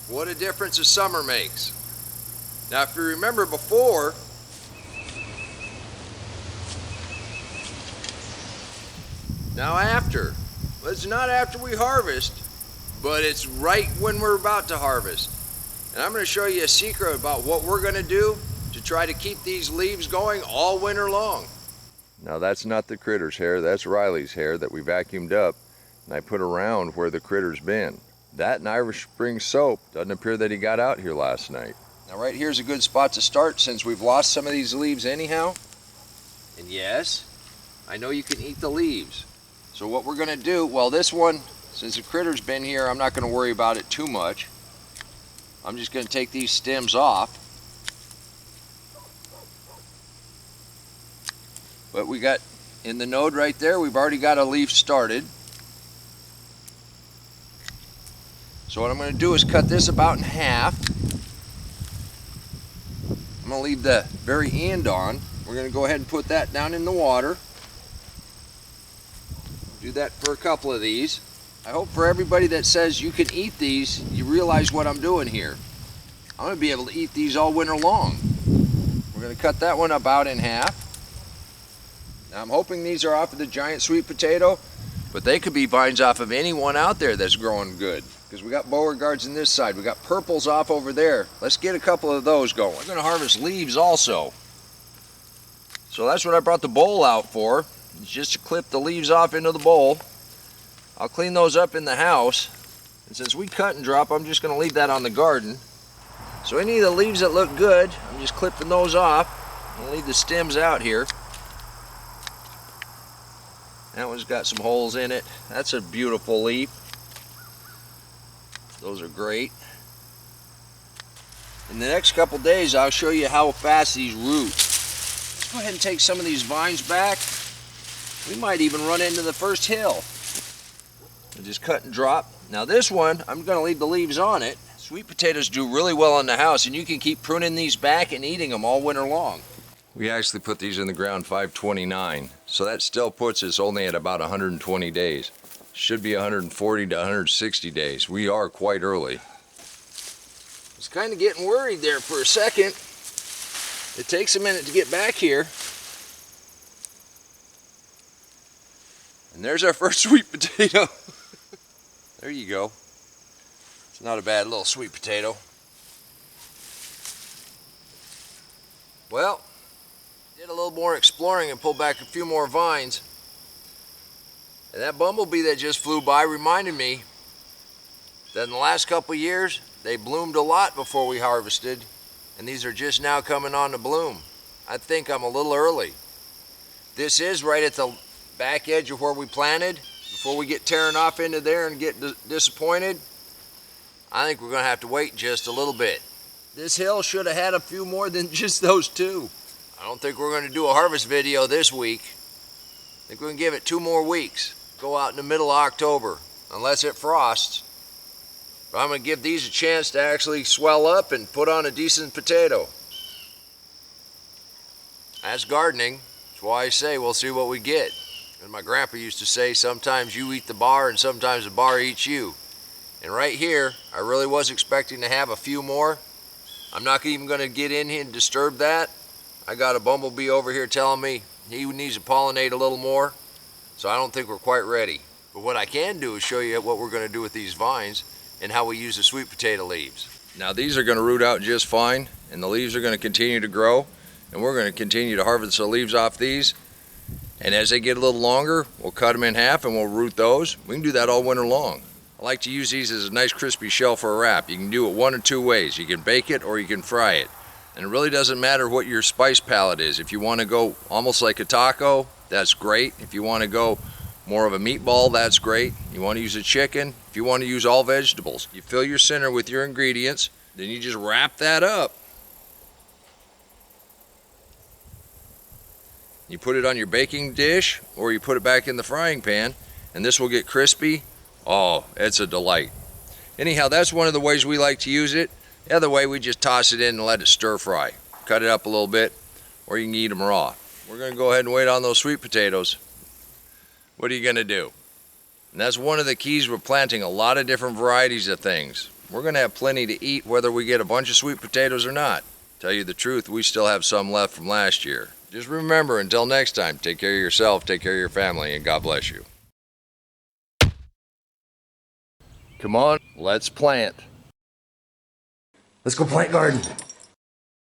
What a difference a summer makes. Now if you remember before, now after. Well, it's not after we harvest, but it's right when we're about to harvest. And I'm going to show you a secret about what we're going to do to try to keep these leaves going all winter long. Now that's not the critter's hair, that's Riley's hair that we vacuumed up and I put around where the critter's been. That and Irish Spring soap, doesn't appear that he got out here last night. Now right here's a good spot to start since we've lost some of these leaves anyhow. And yes, I know you can eat the leaves. So what we're going to do, well this one, since the critter's been here, I'm not going to worry about it too much. I'm just going to take these stems off. But we got, in the node right there, we've already got a leaf started. So what I'm going to do is cut this about in half. I'm going to leave the very end on. We're going to go ahead and put that down in the water. Do that for a couple of these. I hope for everybody that says you can eat these, you realize what I'm doing here. I'm going to be able to eat these all winter long. We're going to cut that one about in half. Now I'm hoping these are off of the giant sweet potato, but they could be vines off of any one out there that's growing good. Because we got Beauregards on this side, we got purples off over there. Let's get a couple of those going. We're going to harvest leaves also. So that's what I brought the bowl out for, just to clip the leaves off into the bowl. I'll clean those up in the house. And since we cut and drop, I'm just going to leave that on the garden. So any of the leaves that look good, I'm just clipping those off. I'll leave the stems out here. That one's got some holes in it. That's a beautiful leaf. Those are great. In the next couple days, I'll show you how fast these root. Let's go ahead and take some of these vines back. We might even run into the first hill. And just cut and drop. Now this one, I'm going to leave the leaves on it. Sweet potatoes do really well in the house, and you can keep pruning these back and eating them all winter long. We actually put these in the ground 529, so that still puts us only at about 120 days. Should be 140 to 160 days. We are quite early. I was kind of getting worried there for a second. It takes a minute to get back here. And there's our first sweet potato. There you go. It's not a bad little sweet potato. Well, did a little more exploring and pulled back a few more vines. And that bumblebee that just flew by reminded me that in the last couple of years, they bloomed a lot before we harvested, and these are just now coming on to bloom. I think I'm a little early. This is right at the back edge of where we planted. Before we get tearing off into there and get disappointed, I think we're going to have to wait just a little bit. This hill should have had a few more than just those two. I don't think we're going to do a harvest video this week. I think we're going to give it 2 more weeks. Go out in the middle of October, unless it frosts. But I'm going to give these a chance to actually swell up and put on a decent potato. That's gardening. That's why I say we'll see what we get. And my grandpa used to say, sometimes you eat the bar and sometimes the bar eats you. And right here, I really was expecting to have a few more. I'm not even going to get in here and disturb that. I got a bumblebee over here telling me he needs to pollinate a little more, so I don't think we're quite ready. But what I can do is show you what we're going to do with these vines and how we use the sweet potato leaves. Now these are going to root out just fine, and the leaves are going to continue to grow, and we're going to continue to harvest the leaves off these. And as they get a little longer, we'll cut them in half and we'll root those. We can do that all winter long. I like to use these as a nice crispy shell for a wrap. You can do it one or two ways. You can bake it or you can fry it. And it really doesn't matter what your spice palette is. If you want to go almost like a taco, that's great. If you want to go more of a meatball, that's great. You want to use a chicken, if you want to use all vegetables. You fill your center with your ingredients, then you just wrap that up. You put it on your baking dish or you put it back in the frying pan, and this will get crispy. Oh, it's a delight. Anyhow, that's one of the ways we like to use it. The other way, we just toss it in and let it stir fry. Cut it up a little bit, or you can eat them raw. We're going to go ahead and wait on those sweet potatoes. What are you going to do? And that's one of the keys with planting a lot of different varieties of things. we're gonna have plenty to eat whether we get a bunch of sweet potatoes or not. Tell you the truth, we still have some left from last year. Just remember, until next time, take care of yourself, take care of your family, and God bless you. Come on, let's plant. Let's go plant garden.